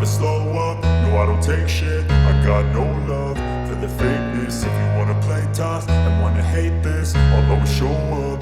slow up, no I don't take shit. I got no love for the fakeness. If you wanna play tough and wanna hate this, I'll always show up.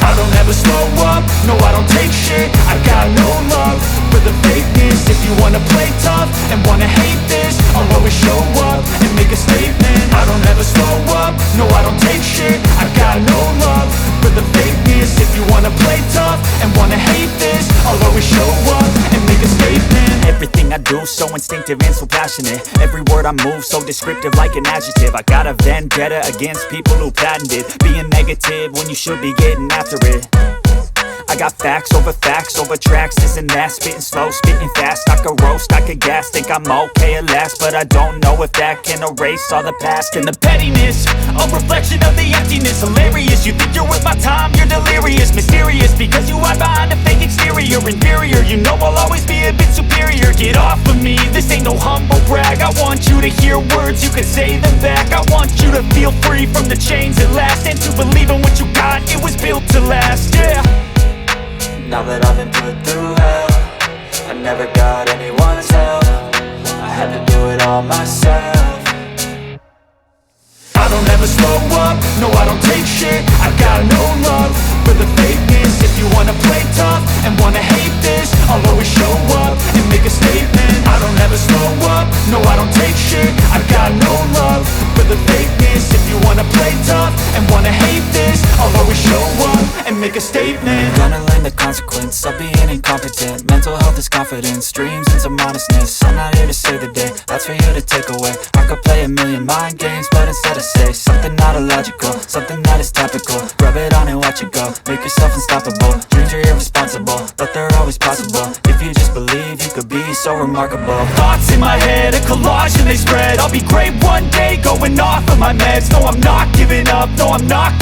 I don't ever slow up, no I don't take shit. I got no love for the fakeness. If you wanna play tough and wanna hate this, I'll always show up and make a statement. I don't ever slow up, no I don't take shit. I got no love for the fakeness. If you wanna play tough and wanna hate this, I'll always show up and make a statement. Everything I do so instinctive and so passionate. Every word I move so descriptive like an adjective. I got a vendetta against people who patented being negative when you should be getting after it. I got facts over tracks, this and that. Spitting slow, spitting fast, I could roast, I could gas. Think I'm okay at last, but I don't know if that can erase all the past. And the pettiness, a reflection of the emptiness. Hilarious, you think you're worth my time, you're delirious. Mysterious, because you hide behind a fake exterior. Inferior, you know I'll always be a bit superior. Get off of me, this ain't no humble brag. I want you to hear words, you can say them back. I want you to feel free from the chains at last, and to believe in what you got, it was built to last, yeah. Now that I've been put through hell, I never got anyone's help. I had to do it all myself. I don't ever slow up, no I don't take shit. I got no love for the fakeness. If you wanna play tough and wanna hate this, I'll always show up and make a statement. I don't ever slow up, no I don't take shit. I got no love for the fakeness. If you wanna play tough and wanna hate this, I'll always show up and make a statement. Gonna learn the consequence of being incompetent. Mental health is confidence, dreams and some honestness. I'm not here to save the day, that's for you to take away. I could play a million mind games, but instead I say something not illogical, something that is topical. Rub it on and watch it go, make yourself unstoppable. Dreams are irresponsible, but they're always possible. If you just believe, you could be so remarkable. Thoughts in my head, a collage and they spread. I'll be great one day, going off of my meds. No, I'm not giving up, no, I'm not